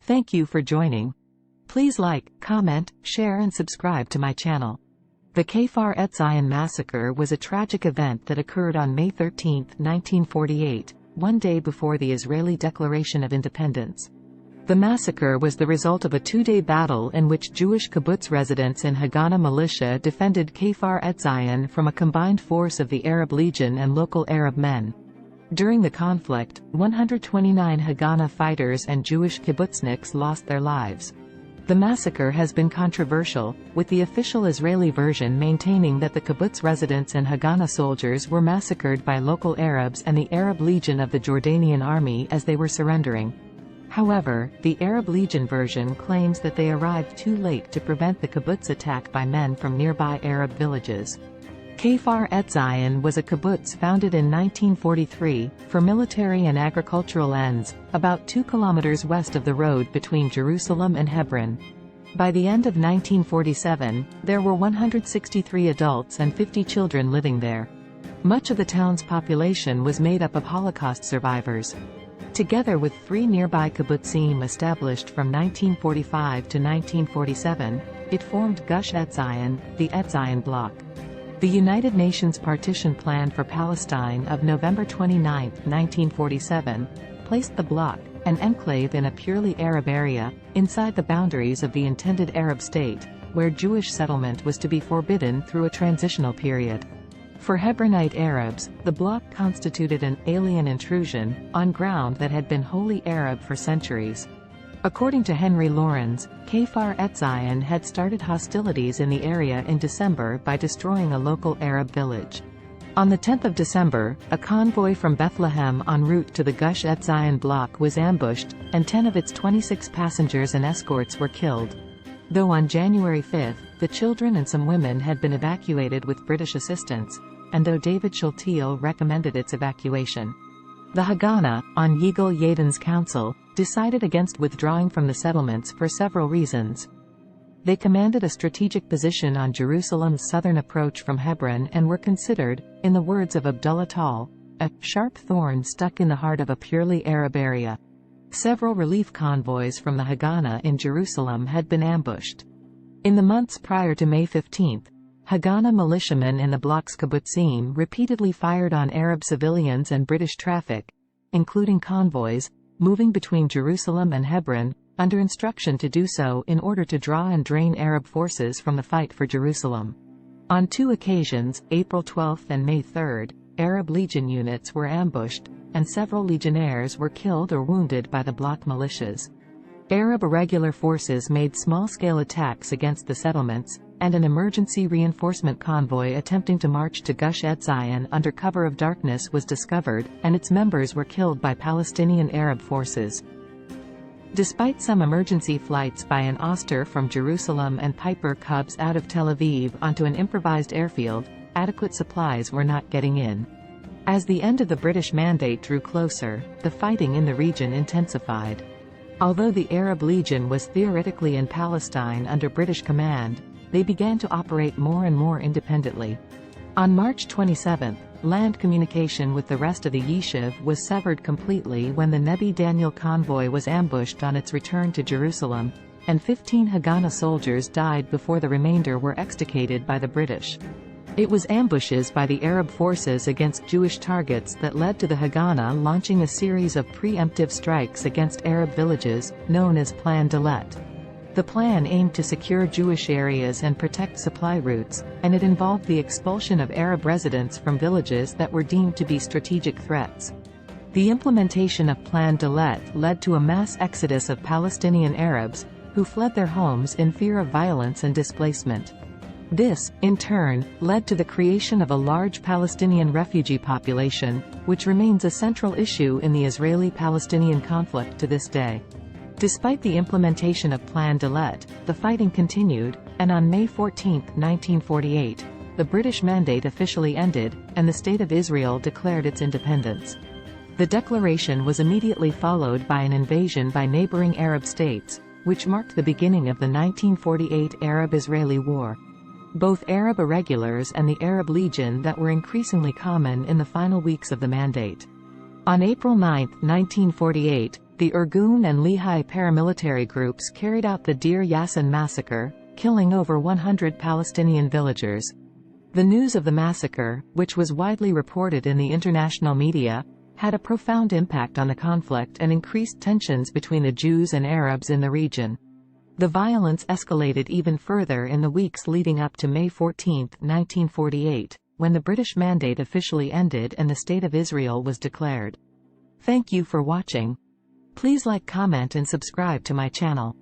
Thank you for joining. Please like, comment, share and subscribe to my channel. The Kfar Etzion massacre was a tragic event that occurred on May 13, 1948, one day before the Israeli Declaration of Independence. The massacre was the result of a two-day battle in which Jewish kibbutz residents and Haganah militia defended Kfar Etzion from a combined force of the Arab Legion and local Arab men. During the conflict, 129 Haganah fighters and Jewish kibbutzniks lost their lives. The massacre has been controversial, with the official Israeli version maintaining that the kibbutz residents and Haganah soldiers were massacred by local Arabs and the Arab Legion of the Jordanian army as they were surrendering. However, the Arab Legion version claims that they arrived too late to prevent the kibbutz attack by men from nearby Arab villages. Kfar Etzion was a kibbutz founded in 1943, for military and agricultural ends, about 2 kilometers west of the road between Jerusalem and Hebron. By the end of 1947, there were 163 adults and 50 children living there. Much of the town's population was made up of Holocaust survivors. Together with 3 nearby kibbutzim established from 1945 to 1947, it formed Gush Etzion, the Etzion bloc. The United Nations Partition Plan for Palestine of November 29, 1947, placed the bloc, an enclave in a purely Arab area, inside the boundaries of the intended Arab state, where Jewish settlement was to be forbidden through a transitional period. For Hebronite Arabs, the bloc constituted an alien intrusion on ground that had been wholly Arab for centuries. According to Henry Laurens, Kfar Etzion had started hostilities in the area in December by destroying a local Arab village. On the 10th of December, a convoy from Bethlehem en route to the Gush Etzion bloc was ambushed, and 10 of its 26 passengers and escorts were killed. Though on January 5, the children and some women had been evacuated with British assistance, and though David Schultiel recommended its evacuation. The Haganah, on Yigal Yadin's council, decided against withdrawing from the settlements for several reasons. They commanded a strategic position on Jerusalem's southern approach from Hebron and were considered, in the words of Abdullah Tal, a sharp thorn stuck in the heart of a purely Arab area. Several relief convoys from the Haganah in Jerusalem had been ambushed. In the months prior to May 15, Haganah militiamen in the bloc's kibbutzim repeatedly fired on Arab civilians and British traffic, including convoys, moving between Jerusalem and Hebron, under instruction to do so in order to draw and drain Arab forces from the fight for Jerusalem. On 2 occasions, April 12 and May 3, Arab Legion units were ambushed, and several legionnaires were killed or wounded by the bloc militias. Arab irregular forces made small-scale attacks against the settlements, and an emergency reinforcement convoy attempting to march to Gush Etzion under cover of darkness was discovered, and its members were killed by Palestinian Arab forces. Despite some emergency flights by an Oster from Jerusalem and Piper Cubs out of Tel Aviv onto an improvised airfield, adequate supplies were not getting in. As the end of the British Mandate drew closer, the fighting in the region intensified. Although the Arab Legion was theoretically in Palestine under British command, they began to operate more and more independently. On March 27, land communication with the rest of the Yishuv was severed completely when the Nebi Daniel convoy was ambushed on its return to Jerusalem, and 15 Haganah soldiers died before the remainder were extricated by the British. It was ambushes by the Arab forces against Jewish targets that led to the Haganah launching a series of preemptive strikes against Arab villages, known as Plan Dalet. The plan aimed to secure Jewish areas and protect supply routes, and it involved the expulsion of Arab residents from villages that were deemed to be strategic threats. The implementation of Plan Dalet led to a mass exodus of Palestinian Arabs, who fled their homes in fear of violence and displacement. This, in turn, led to the creation of a large Palestinian refugee population, which remains a central issue in the Israeli-Palestinian conflict to this day. Despite the implementation of Plan Dalet, the fighting continued, and on May 14, 1948, the British Mandate officially ended, and the State of Israel declared its independence. The declaration was immediately followed by an invasion by neighboring Arab states, which marked the beginning of the 1948 Arab-Israeli War. Both Arab irregulars and the Arab Legion that were increasingly common in the final weeks of the Mandate. On April 9, 1948, The Irgun and Lehi paramilitary groups carried out the Deir Yassin massacre, killing over 100 Palestinian villagers. The news of the massacre, which was widely reported in the international media, had a profound impact on the conflict and increased tensions between the Jews and Arabs in the region. The violence escalated even further in the weeks leading up to May 14, 1948, when the British Mandate officially ended and the State of Israel was declared. Thank you for watching. Please like, comment and subscribe to my channel.